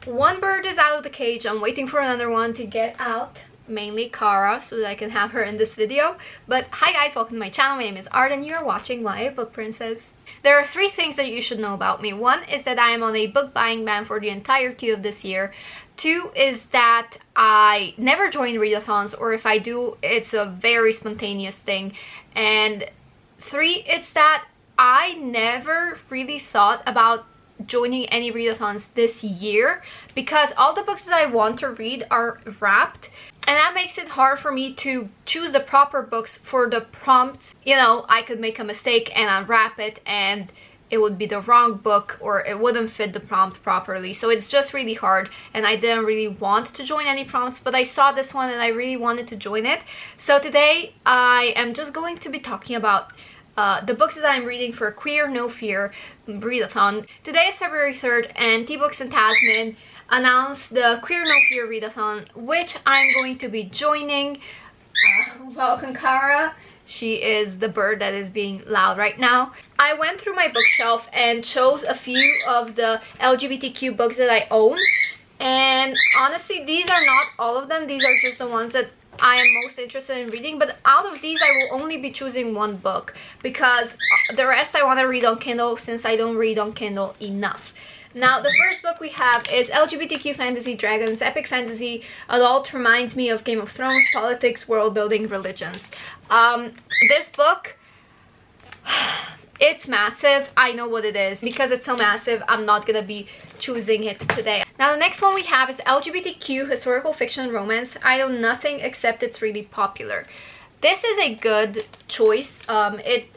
one bird is out of the cage. I'm waiting for another one to get out, mainly Kara, so that I can have her in this video. But hi guys, welcome to my channel. My name is Art and you're watching YA Book Princess. There are 3 things that you should know about me. 1 is that I am on a book buying ban for the entirety of this year. 2 is that I never join readathons, or if I do, it's a very spontaneous thing. And 3, it's that I never really thought about joining any readathons this year because all the books that I want to read are wrapped, and that makes it hard for me to choose the proper books for the prompts. You know, I could make a mistake and unwrap it and it would be the wrong book, or it wouldn't fit the prompt properly. So it's just really hard, and I didn't really want to join any prompts, but I saw this one and I really wanted to join it. So today I am just going to be talking about the books that I'm reading for Queer No Fear readathon. Today is February 3rd and T-Books and Tasman announced the Queer No Fear readathon, which I'm going to be joining. Welcome Kara. She is the bird that is being loud right now. I went through my bookshelf and chose a few of the LGBTQ books that I own, and honestly these are not all of them. These are just the ones that I am most interested in reading, but out of these I will only be choosing one book because the rest I want to read on Kindle, since I don't read on Kindle enough. Now the first book we have is LGBTQ Fantasy Dragons Epic Fantasy Adult. Reminds me of Game of Thrones, politics, world building, religions. This book, it's massive. I know what it is. Because it's so massive, I'm not gonna be choosing it today. Now the next one we have is LGBTQ Historical Fiction Romance. I know nothing except it's really popular. This is a good choice. It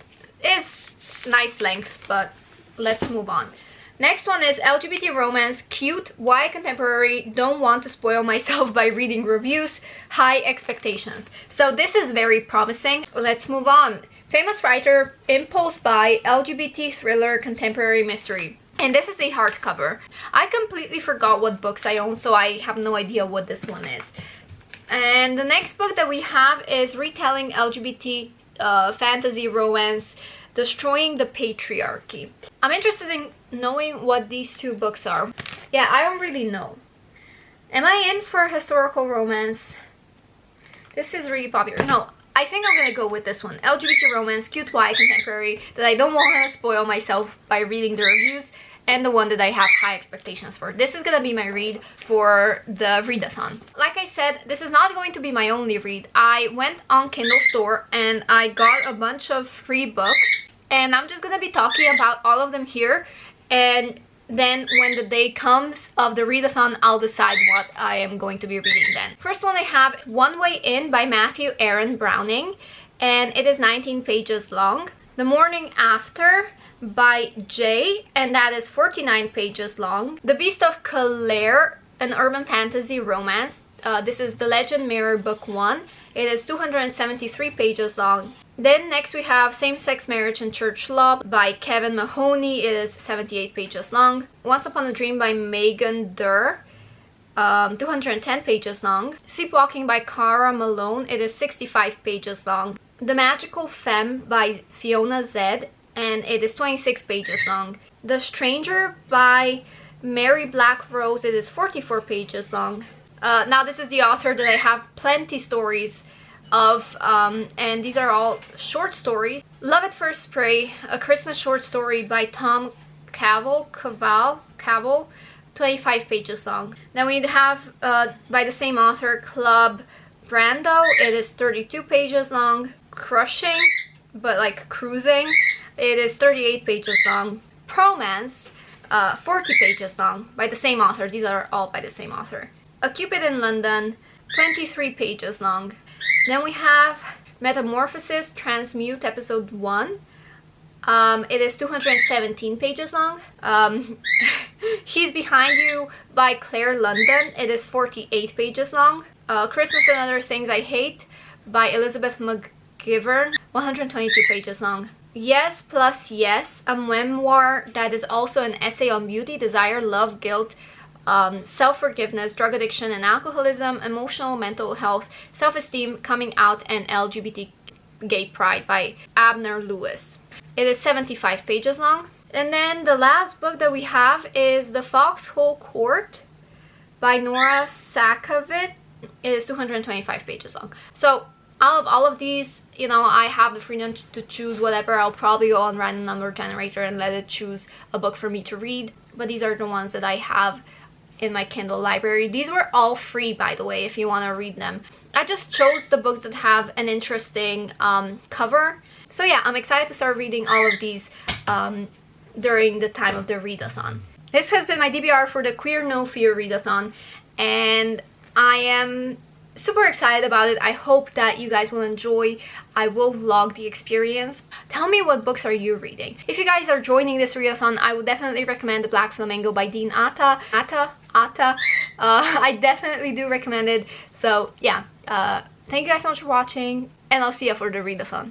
is nice length, but let's move on. Next one is LGBT Romance Cute YA Contemporary. Don't want to spoil myself by reading reviews. High expectations. So this is very promising. Let's move on. Famous Writer Impulse Buy LGBT Thriller Contemporary Mystery. And this is a hardcover. I completely forgot what books I own, so I have no idea what this one is. And the next book that we have is Retelling LGBT Fantasy Romance Destroying the Patriarchy. I'm interested in knowing what these 2 books are. Yeah, I don't really know. Am I in for historical romance? This is really popular. No, I think I'm gonna go with this one. LGBT Romance Cute YA Contemporary, that I don't want to spoil myself by reading the reviews, and the one that I have high expectations for. This is gonna be my read for the readathon. Like I said, this is not going to be my only read. I went on Kindle store and I got a bunch of free books, and I'm just gonna be talking about all of them here, and then when the day comes of the readathon, I'll decide what I am going to be reading then. First one I have is One Way In by Matthew Aaron Browning, and it is 19 pages long. The Morning After by Jay, and that is 49 pages long. The Beast of Clare, an urban fantasy romance. This is The Legend Mirror Book 1. It is 273 pages long. Then next we have Same-Sex Marriage and Church Law by Kevin Mahoney. It is 78 pages long. Once Upon a Dream by Megan Durr, 210 pages long. Sleepwalking by Cara Malone. It is 65 pages long. The Magical Femme by Fiona Zed, and it is 26 pages long. The Stranger by Mary Black Rose. It is 44 pages long. Now this is the author that I have plenty stories of, and these are all short stories. Love at First Spray, a Christmas short story by Tom Cavell, 25 pages long. Then we have by the same author, Club Brando. It is 32 pages long. Crushing, but like cruising. It is 38 pages long. Promance, 40 pages long, by the same author. These are all by the same author. A Cupid in London, 23 pages long. Then we have Metamorphosis Transmute Episode 1. It is 217 pages long. He's Behind You by Claire London. It is 48 pages long. Christmas and Other Things I Hate by Elizabeth McGivern, 122 pages long. Yes Plus Yes, a memoir that is also an essay on beauty, desire, love, guilt, self-forgiveness, drug addiction and alcoholism, emotional mental health, self-esteem, coming out, and LGBT gay pride by Abner Lewis. It is 75 pages long. And then the last book that we have is The Foxhole Court by Nora Sakovic. It is 225 pages long. So out of all of these, you know, I have the freedom to choose whatever. I'll probably go on random number generator and let it choose a book for me to read. But these are the ones that I have in my Kindle library. These were all free, by the way, if you want to read them. I just chose the books that have an interesting cover. So yeah, I'm excited to start reading all of these during the time of the readathon. This has been my TBR for the Queer No Fear readathon, and I am super excited about it. I hope that you guys will enjoy. I will vlog the experience. Tell me, what books are you reading? If you guys are joining this readathon, I would definitely recommend The Black Flamingo by Dean Atta. I definitely do recommend it. So yeah, thank you guys so much for watching, and I'll see you for the readathon.